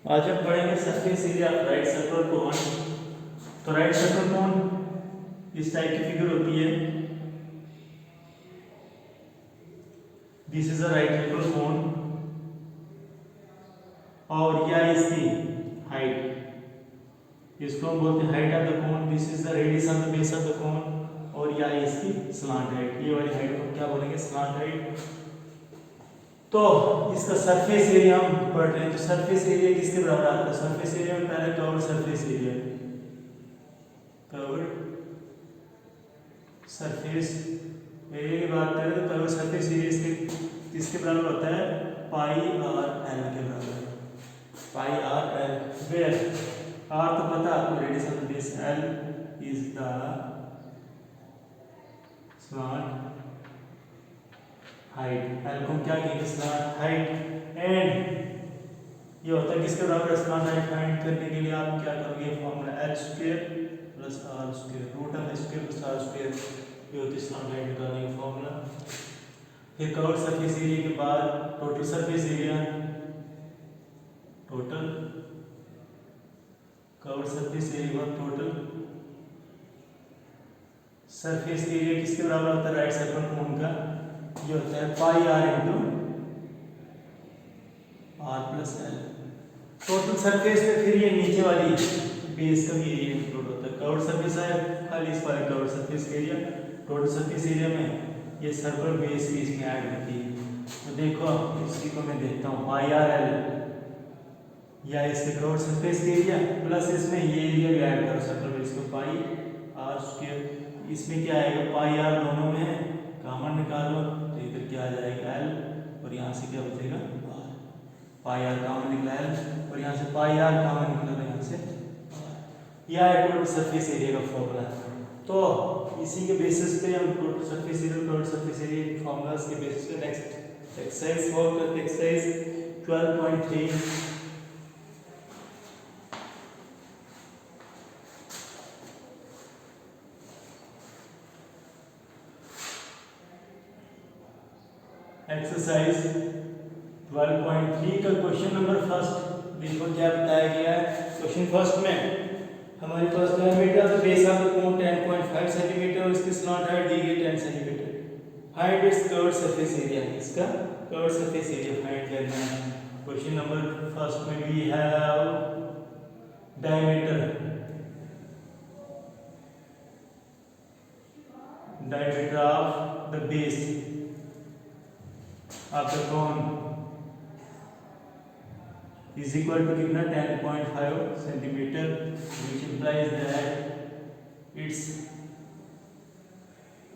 आज हम पढ़ेंगे surface area of right circular cone. तो राइट सर्कुलर कोन इस टाइप की फिगर होती है। This is a right circular cone और यह इसकी हाइट, इसको हम बोलते हैं height of the cone. This is the radius of the base of the कोन और यह इसकी स्लांट हाइट। ये वाली हाइट को क्या बोलेंगे? Slant height. तो इसका सरफेस एरिया हम पढ़ रहे हैं। तो सरफेस एरिया किसके बराबर आता है? सरफेस एरिया में पहले curved surface area, curved surface area की बात करें तो कर्व्ड सरफेस एरिया इसके किसके बराबर होता है? पाई आर एल के बराबर। पाई आर एल, वेयर आर तो पता है आपको, radius of the base, L is the slant height. L को क्या कहेंगे? Slant height. एंड ये होता है किसके बराबर? स्लांट हाइट फाइंड करने के लिए आप क्या करोगे? Formula H square plus R square, root of H square plus R square, ये होती है स्लांट हाइट निकालने का फॉर्मूला। फिर कवर्ड सरफेस एरिया के बाद total surface area, total curved surface area total surface area किसके बराबर होता है? राइट सर्कुलर कोन का ये होता है pi are into are plus l. Total surface में फिर ये नीचे वाली बेस का भी एरिया इंक्लूड होता है। कर्व्ड सरफेस है खाली इस वाले curved surface area, total surface area में ये सर्कुलर बेस भी इसमें ऐड होती है। तो देखो इसी को मैं देखता हूँ, पाई आर एल या इसके कर्व्ड सरफेस एरिया प्लस इसमें ये एरिया भी ऐड करो सर्कुलर बेस को, पाई आर स्क्वायर। इसमें क्या आएगा? पाई आर दोनों में है, कॉमन निकालो तो इधर क्या आ जाएगा? एल और यहाँ से क्या बचेगा? पाई आर कॉमन निकला है और यहाँ से पाई आर कॉमन निकला तो यहाँ से यह है टोटल सरफेस एरिया का फॉर्मूला। तो इसी के बेसिस पे हम total surface area, total surface area formulas के बेसिस पे नेक्स्ट एक्सरसाइज सॉल्व करते हैं। एक्सरसाइज 12.3 एक्सरसाइज 12.3 का क्वेश्चन नंबर फर्स्ट देखो क्या बताया गया है। क्वेश्चन फर्स्ट में हमारे पास diameter of the base of the cone 10.5 centimetre और इसकी स्लांट हाइट दी गई 10 centimetre. Find its curved surface area, इसका कर्व्ड सरफेस एरिया फाइंड करना है। क्वेश्चन नंबर फर्स्ट में we have diameter of the base of the cone is equal to कितना? 10.5 centimetre, which implies that its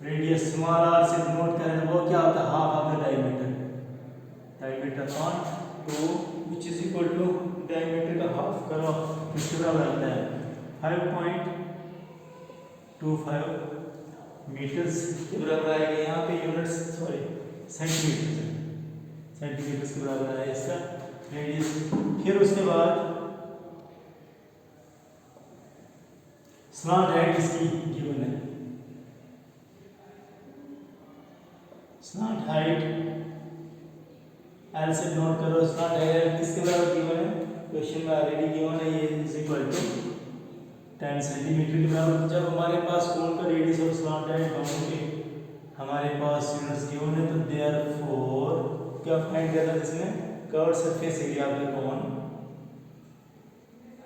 radius small r से denote करें वो क्या होता है? Half of the diameter on 2 which is equal to diameter का half करो किसके बराबर आता है? 5.25 मीटर्स के बराबर आएगा। यहाँ पे यूनिट्स सॉरी सेंटीमीटर के बराबर है इसका रेडियस। फिर उसके बाद स्लांट हाइट इसकी गिवन है। स्लांट हाइट एल से नोट करो। स्लांट हाइट किसके बराबर गिवन है? क्वेश्चन में ऑलरेडी गिवन है, ये इज इक्वल टू 10 सेंटीमीटर के बराबर। जब हमारे पास कोन का रेडियस और स्लांट हाइट दोनों के हमारे पास यूनिट्स गिवन है तो देयरफॉर क्या फाइंड करना है इसमें? Curved surface area of the cone,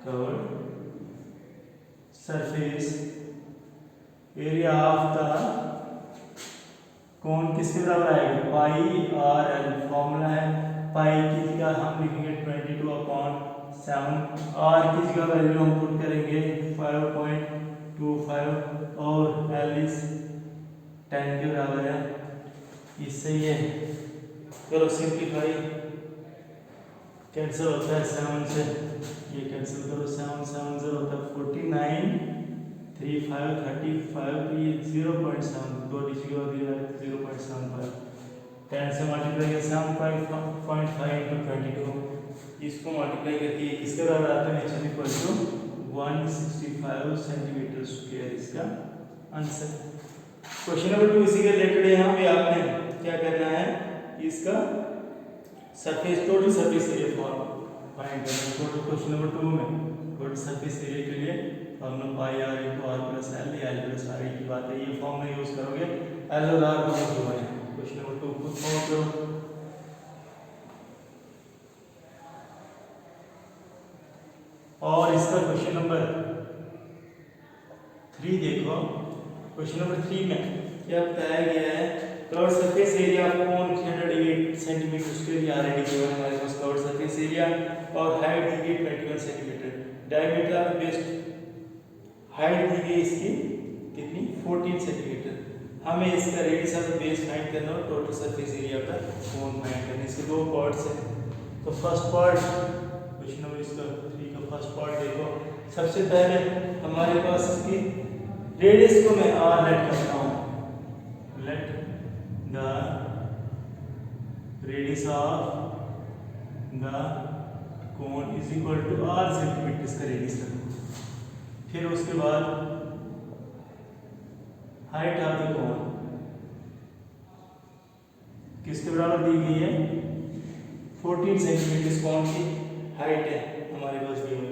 curved surface area of the कोन किसके बराबर आएगा? पाई आर एल। फॉर्मूला है पाई की जगह हम लिखेंगे 22/7, आर की जगह वैल्यू हम पुट करेंगे 5.25 और एल इज 10 के बराबर है। इससे ये करो सिंप्लीफाई, कैंसिल होता है 7 से, ये कैंसिल करो 7 7 0 होता है 49 3 5 35 तो ये 0.7 दो डिजिट के बाद 0.75 10 से मल्टीप्लाई किया 7.5 इंटू 22 इसको मल्टीप्लाई करके इसके बराबर आता है नीचे इक्वल टू 165 सेंटीमीटर स्क्वायर इसका आंसर। क्वेश्चन नंबर 2 इसी के रिलेटेड है। यहाँ पे आपने क्या करना है? इसका surface total surface area find करना। टोटल क्वेश्चन नंबर 2 में टोटल सरफेस एरिया के लिए formula pi are into are plus L या एल प्लस आर की बात है, ये फॉर्मूला यूज करोगे। एल और आर को गिवन है। क्वेश्चन नंबर 2 खुद सॉल्व करो। और इसका क्वेश्चन नंबर 3 देखो। क्वेश्चन नंबर 3 में क्या बताया गया है, curve surface area of cone 308 centimetre square या ऑलरेडी गिवन है हमारे पास कर्व सरफेस एरिया, और हाइट दी गई 21 centimetre, diameter of base height दी गई इसकी कितनी 14 सेंटीमीटर। हमें इसका radius of the base find करना और टोटल सरफेस एरिया का कोन फाइंड करना। इसके दो पार्ट्स हैं। तो फर्स्ट पार्ट क्वेश्चन नंबर इसका 3 का फर्स्ट पार्ट देखो। सबसे पहले हमारे पास इसकी रेडियस को मैं आर लेट करता हूँ। Let the radius of the cone is equal to R centimetre, इसका रेडियस रखो। फिर उसके बाद हाइट ऑफ द कोन किसके बराबर दी गई है 14 सेंटीमीटर। इस कोन की हाइट है हमारे पास दी हुई,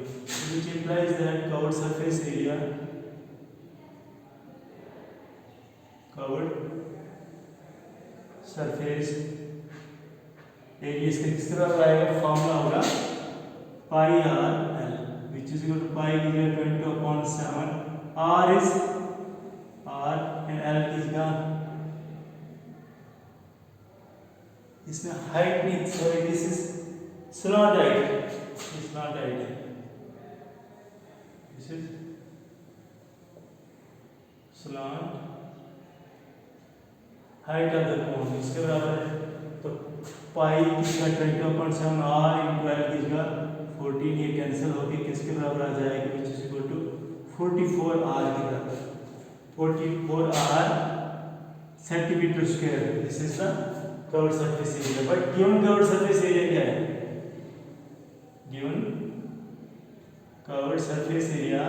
which implies that covered surface area इसका किस तरह आएगा, फॉर्मूला होगा pi are l which is equal to pi की जगह 20/7, r is r and l is the, इसमें हाइट नहीं, sorry this is slant height, is not height, this is slant height of the cone इसके बराबर है। तो पाई की जगह 20/7 आर इंटू एल की जगह 14, ये कैंसिल होकर किसके बराबर आ जाएगा, which is equal to 44 R के बराबर, 44 R centimetre square. This is the curved surface area. But given curved surface area क्या है, given curved surface area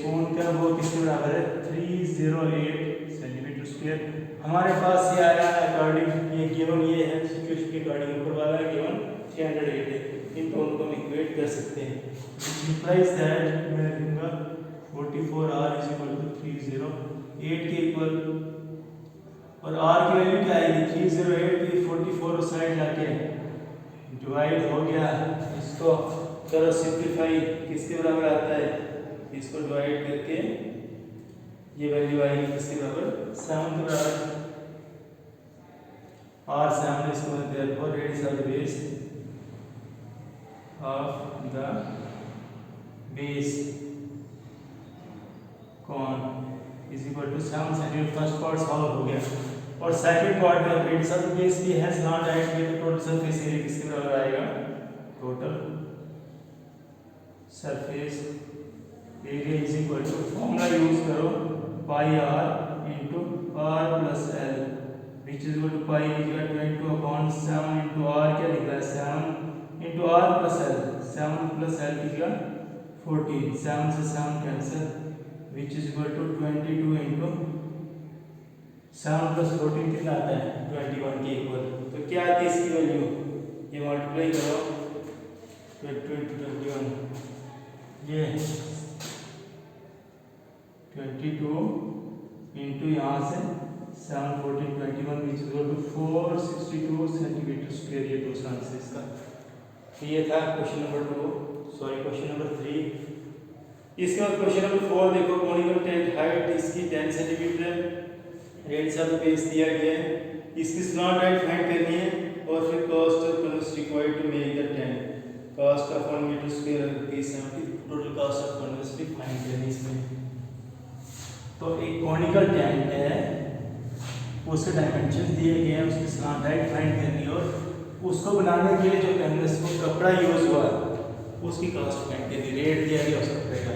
cone का वो किसके बराबर है 308 सेंटीमीटर स्क्वायर। हमारे पास ये आया है अकॉर्डिंग, ये गिवन ये है सिचुएशन के अकॉर्डिंग, ऊपर वाला गिवन 308 है, इन दोनों को हम इक्वेट कर सकते हैं। व्हिच इंप्लाइज दैट मैं लिखूंगा 44 r इज इक्वल टू 308 के इक्वल, और r की वैल्यू क्या आएगी 308 की 44 उस साइड जाके डिवाइड हो गया, इसको करो सिंपलीफाई, किसके बराबर आता है, इसको डिवाइड करके ये वैल्यू आएगी किसके बराबर 7 के बराबर, r 7 इसको therefore radius of the base cone is equal to 7 centimetre. First part solve हो गया। और सेकंड पार्ट में रेडियस ऑफ द बेस भी है नॉट हाइट के, तो टोटल सरफेस एरिया किसके बराबर आएगा, total surface area is equal to formula use करो pi are into are plus l which is equal to pi की जगह 20/7 इंटू आर क्या लिख रहा है 7 into are plus L, 7 plus L की जगह 14, 7 से 7 cancel which is equal to 22 into 7 plus 14 कितना आता है 21 के इक्वल। तो क्या आती है इसकी वैल्यू, ये मल्टीप्लाई करो 21, ये 22 इंटू यहाँ से 7 14 21 which is equal to 462 centimetre square, ये दूसरा आंसर इसका। तो ये था question number 2, sorry question number 3। इसके बाद क्वेश्चन नंबर 4 देखो, कोनिकल टेंट हाइट इसकी 10 centimetre, radius of the base दिया गया है, इसकी स्लॉट हाइट फाइंड करनी है, और फिर cost of canvas required to make the tent, cost of 1 metre square rupees 70, total cost of canvas भी फाइंड करनी है इसमें। तो एक कॉनिकल टेंट है, उसके डायमेंशन दिए गए हैं, उसकी स्लॉट हाइट फाइंड करनी है, और उसको बनाने के लिए जो कैनवस को कपड़ा यूज हुआ उसकी कॉस्ट फाइंड करनी, रेट दिया गया उस कपड़े का।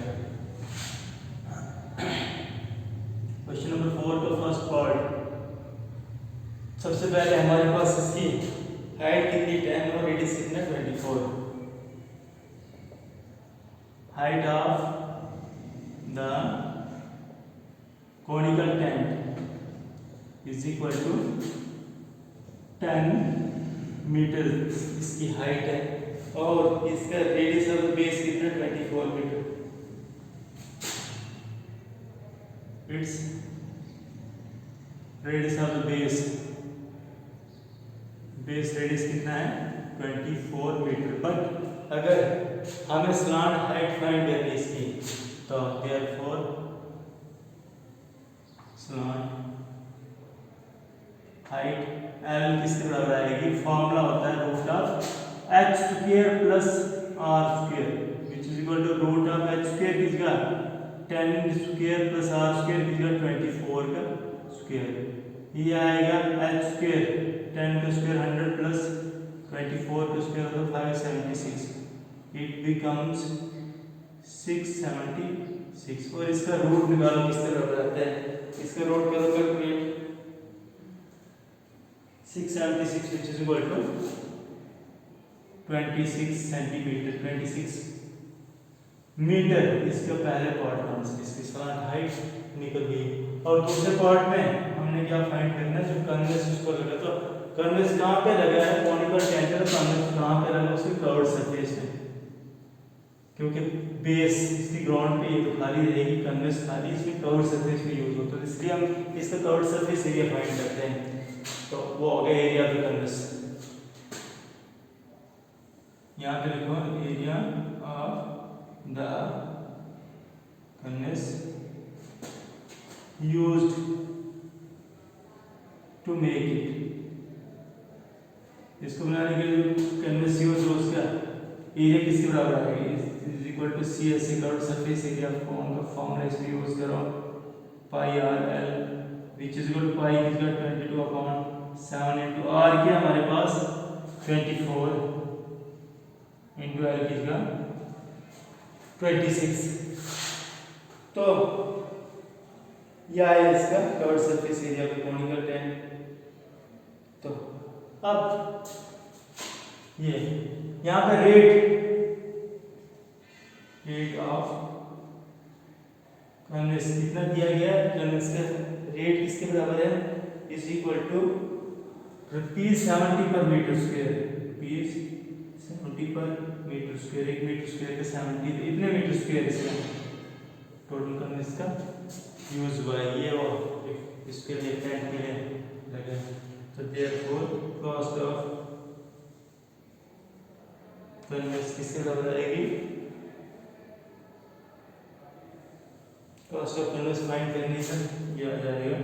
क्वेश्चन नंबर 4 का फर्स्ट पार्ट, सबसे पहले हमारे पास इसकी हाइट कितनी 10 और रेडियस कितना 24, height of the conical tent is equal to 10 metre इसकी हाइट है और इसका रेडियस ऑफ बेस कितना 24 metre. Its radius of base radius कितना है 24 मीटर। बट अगर हमें स्लांट हाइट फाइंड करनी इसकी तो देयरफॉर स्लांट हाइट एल किसके बराबर आएगी, फॉर्मूला होता है root of h square plus r square which is equal to root of h square किसका 10 स्क्वायर प्लस r स्क्वायर किसका 24 का स्क्वायर। ये आएगा h स्क्वायर 10 का स्क्वायर 100 प्लस 24 का स्क्वायर तो 576 इट बिकम्स 676। और इसका रूट निकालो किस तरह रहता है, इसका रूट करो calculate 676 which is equal to 26 centimetre 26 metre. इसका पहले पार्ट का आंसर, इसकी स्लांट हाइट निकल गई। और दूसरे पार्ट में हमने क्या फाइंड करना है, जो कन्वेक्स उसको लगा, तो कन्वेक्स कहाँ पे लगा है, कॉनिकल टेंशन कन्वेक्स कहाँ पे लगा, उसके कर्व्ड सरफेस में, क्योंकि बेस इसकी ग्राउंड पे ये तो खाली रहेगी, कन्वेक्स खाली, इसमें कर्व्ड सरफेस में यूज होता है, इसलिए हम इसका कर्व्ड सरफेस एरिया फाइंड करते हैं। तो वो हो गया एरिया ऑफ द कन्वेक्स। यहाँ पे लिखो area of the canvas used to make it. इसको बनाने के लिए कन्वेक्स यूज हो, उसका एरिया किसके बराबर आएगी, is equal to C S C curved surface area form का फॉर्मूला इसमें यूज करो pi are l which is equal to pi किसका 22/7 इंटू आर क्या हमारे पास 24 इंटू एल किसका 26। तो यह है इसका कर्व्ड सरफेस एरिया का कॉनिकल टेंट। तो अब ये यहाँ पे रेट ऑफ कन्वेक्स कितना दिया गया है, कन्वेक्स का रेट किसके बराबर है, इज इक्वल टू ₹70 पर मीटर स्क्वायर, ₹70 पर मीटर स्क्वायर, 1 मीटर स्क्वायर का 70, इतने मीटर स्क्वायर इसका टोटल कन्वेक्स का यूज हुआ है, ये और इसके लिए टेंट के लिए लगे। तो देयरफॉर कॉस्ट ऑफ कन्वेक्स किसके बराबर आएगी, कॉस्ट ऑफ कन्वेक्स फाइंड करने से ये आ जाएगा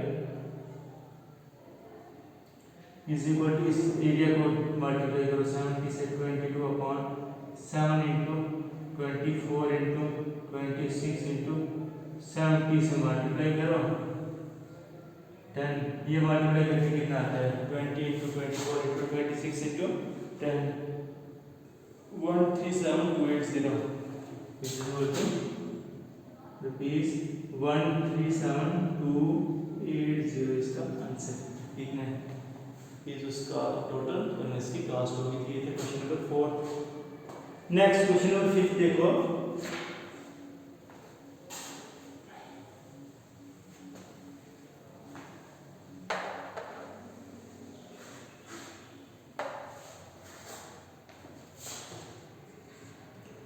इज इक्वल टू इस एरिया को मल्टीप्लाई करो 70 से 22/7 इंटू 24 इंटू 26 इंटू 70 से मल्टीप्लाई करो 10, ये मल्टीप्लाई करके कितना आता है 20 into 24 into 26 into 10 137,280 which is equal to rupees 137,280 इसका आंसर इतना है। ये जो उसका टोटल कन्वेक्स की कास्ट होगी थी। ये थे question number 4। Next question number 5 देखो,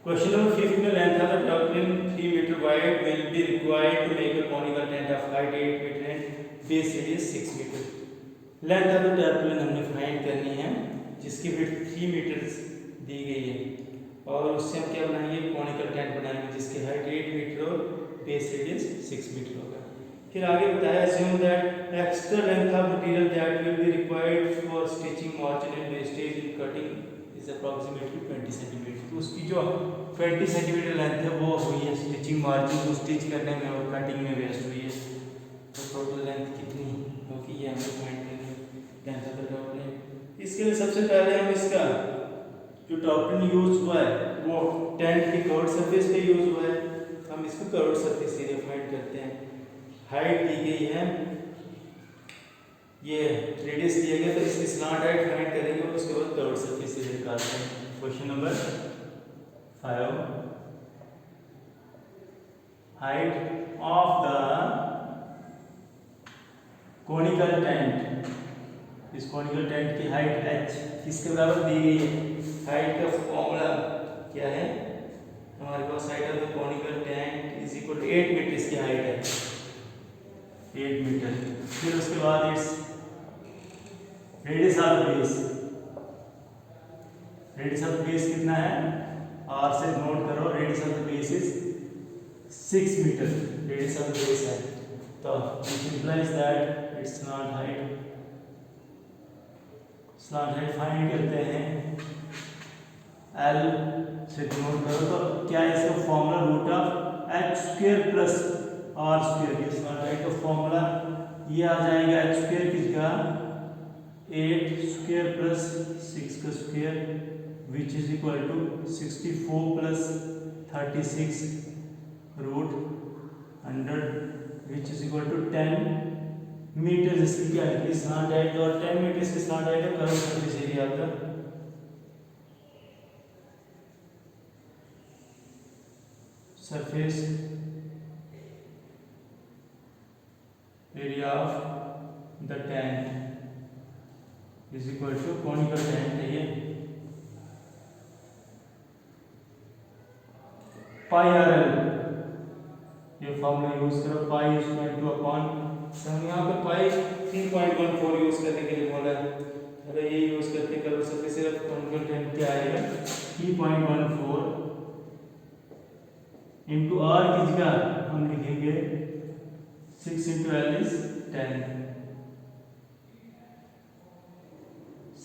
क्वेश्चन नंबर 5 में length of the tarpaulin 3 metre wide will be required to make a conical tent of height 8 metre and base radius 6 metre. Length of the tarpaulin हमने find करनी है जिसकी width 3 metre दी गई है और उससे हम क्या बनाएंगे, कॉनिकल टेंट बनाएंगे जिसकी हाइट 8 मीटर और बेस रेडियस 6 मीटर होगा। फिर आगे बताया assume that extra length of material that will be required for stitching margin and wastage in cutting is approximately 20 cm। तो उसकी जो 20 सेंटीमीटर लेंथ है वो हुई है स्टिचिंग मार्जिन को स्टिच करने में और कटिंग में वेस्ट हुई है। तो टोटल लेंथ कितनी होगी ये हमें फाइंड करनी है लेंथ ऑफ द टर्पलिन। इसके लिए सबसे पहले हम इसका जो टर्पलिन यूज हुआ है वो टेंट की कर्व्ड सरफेस पे यूज हुआ है, हम इसको कर्व्ड सरफेस एरिया फाइंड करते हैं। हाइट दी गई है, ये रेडियस दिया गया तो इसकी स्लांट हाइट फाइंड करेंगे और उसके बाद कर्व्ड सरफेस एरिया निकालते हैं। Question number 5 height of the conical tent इस कॉनिकल टेंट की हाइट h किसके बराबर दी गई है? हाइट का फॉर्मूला क्या है हमारे पास? Height of the conical tent is equal to 8 metre इसकी हाइट है, 8 मीटर। फिर उसके बाद its radius of base, radius of base कितना है? r से नोट करो, radius of the base is 6 metre radius of the base है। तो it implies that its slant height, slant height find करते हैं l से नोट करो। तो क्या है इसका formula? Root of h square plus r square. ये स्लॉट हाइट का फॉर्मूला ये आ जाएगा h स्क्वायर किसका? 8 स्क्वायर प्लस 6 का square which is equal to 64 plus 36 root 100 which is equal to 10 metre. इसकी क्या है? स्लॉट हाइट और 10 मीटर इसकी स्लॉट हाइट है। कर्व सरफेस एरिया आपका surface area of the tent is equal to conical tent है ये पाई आर एल। ये फॉर्मूला यूज करो, pi is equal to upon, हम यहाँ पे पाई 3.14 यूज करने के लिए बोला है। अगर ये यूज करते करो सबसे सिर्फ कॉनिकल टेंट क्या आएगा? 3.14 इंटू आर की जगह हम लिखेंगे 6 into L is 10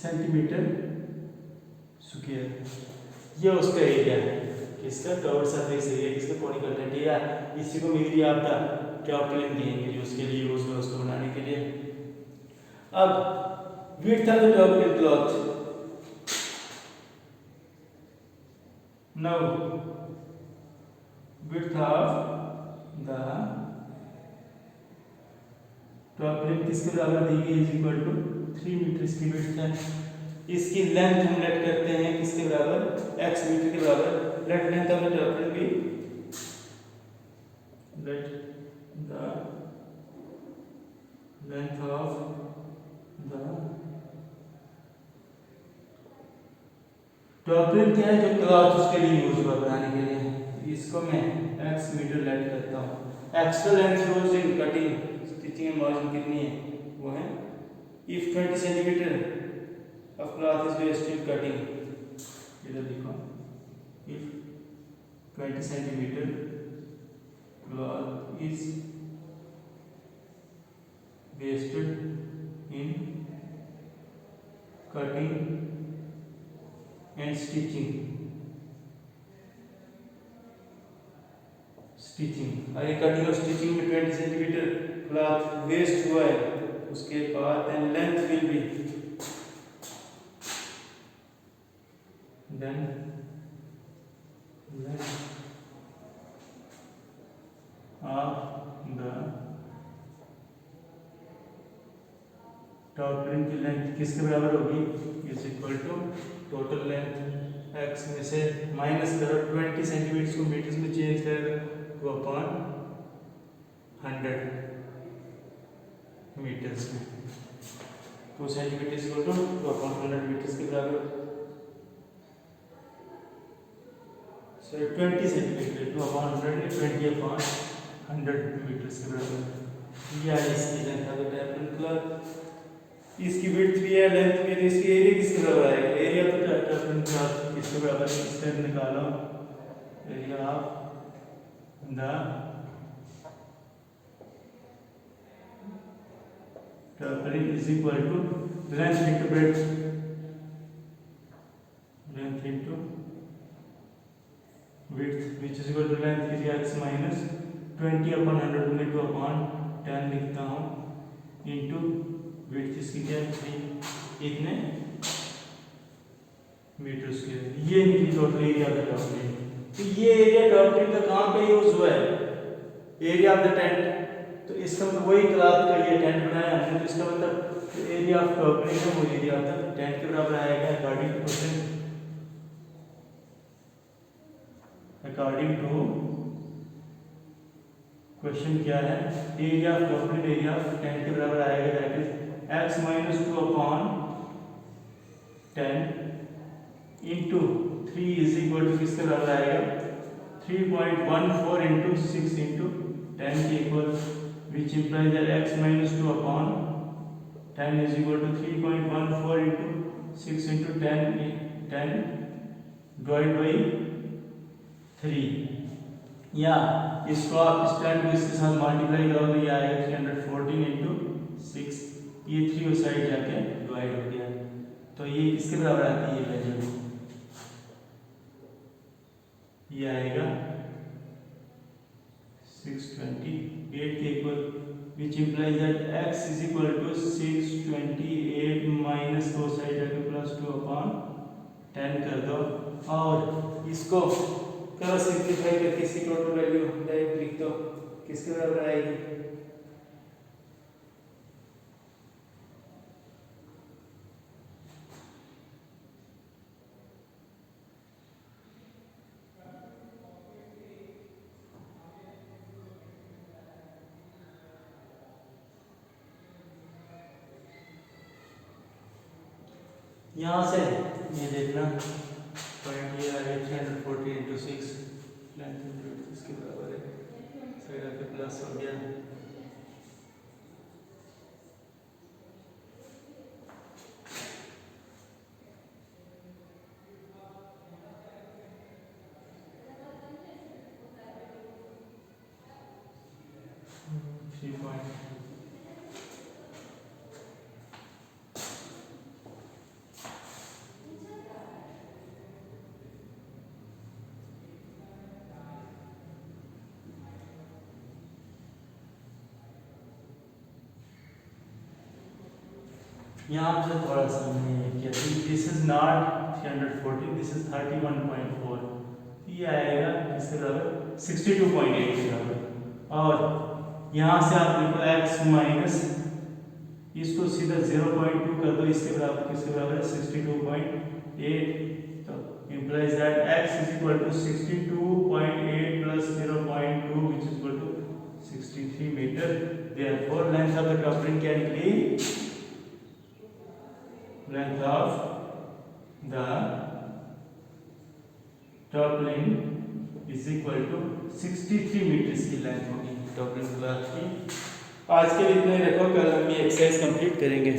centimetre square. ये उसका एरिया है, इसका कर्व्ड सरफेस एरिया, इसका कॉनिकल टेंट एरिया। इसी को मेरी आपका टॉपलिन कहेंगे जो उसके लिए यूज हो उसको बनाने के लिए। अब width of the tarpaulin cloth, now width of the tarpaulin किसके बराबर दी गई? इज इक्वल टू 3 मीटर इसकी विड्थ है। इसकी लेंथ हम लेट करते हैं किसके बराबर? x मीटर के बराबर। Let length of the tarpaulin भी, let the length of the tarpaulin क्या है? जो क्लॉथ उसके लिए यूज हुआ बनाने के लिए, इसको मैं x मीटर लेट करता हूँ। Extra length used in cutting stitching and margin कितनी है? वो है if 20 centimetre of cloth is wasted in cutting, इधर देखो, if 20 centimeter cloth is wasted in cutting and stitching, अरे कटिंग और स्टिचिंग में 20 सेंटीमीटर क्लॉथ वेस्ट हुआ है, उसके बाद then length will be then length of the टॉपलिन की लेंथ किसके बराबर होगी? Is equal to total length x में से माइनस करो 20 सेंटीमीटर को मीटर्स में चेंज करेगा तो अपॉन 100 मीटर्स में, 2 centimetre equal to upon 100 metres के बराबर। 20 centimetre to upon 100 20 upon 100 metres के बराबर। ये है इसकी length of the tarpaulin cloth. इसकी विड्थ भी है, लेंथ भी है, इसकी एरिया किसके बराबर आएगा? Area of the tarpaulin cloth किसके बराबर है? इससे निकालो area of the tarpaulin is equal to length into breadth, length into width which is equal to length is x minus 20 upon 100 में 2 upon 10 लिखता हूँ into width इसकी क्या है 3 इतने मीटर स्क्वायर। ये निकली total area of the tarpaulin. तो ये एरिया टॉपलिन का कहाँ पे यूज हुआ है? Area of the tent. तो इसका मतलब वही क्लॉथ का ये टेंट बनाया हमने, तो इसका मतलब एरिया ऑफ टॉपलिन का वो एरिया ऑफ द टेंट के बराबर आएगा according to question, according to question क्या है? Area of tarpaulin area of tent के बराबर आएगा, that is x minus 2 upon 10 into 3 is equal to किसके बराबर आएगा 3.14 इंटू 6 इंटू 10 के equal which implies that x minus 2 upon 10 is equal to 3.14 into 6 into 10 divide by 3 या इसको आप इस टाइम को इसके साथ मल्टीप्लाई करो तो ये आएगा 314 इंटू 6 ये 3 उस साइड जाके डिवाइड हो गया तो ये किसके बराबर आती है वैल्यू ये आएगा 628 के equal which implies that x is equal to 628 minus 2 side जाके प्लस 2 अपॉन 10 कर दो और इसको करो सिंप्लीफाई करके इसकी टोटल वैल्यू डायरेक्ट लिख दो किसके बराबर आएगी यहाँ से ये देखना पॉइंट ये आ गया 340 इंटू 6 इसके बराबर है साइड आके प्लस हो गया यहाँ से थोड़ा सा हमने किया this is not 340 this is 31.4 ये आएगा इसके बराबर 62.8 के बराबर और यहाँ से आप देखो x माइनस इसको सीधा 0.2 कर दो इसके बराबर किसके बराबर है 62.8 तो implies that x is equal to 62.8 plus 0.2 which is equal to 63 meter therefore length of the coupling क्या निकली length of the top lane is equal to 63 meters की लेंथ होगी टॉप लेन क्लास की। आज के लिए इतना ही रखो कल हम ये एक्सरसाइज कंप्लीट करेंगे।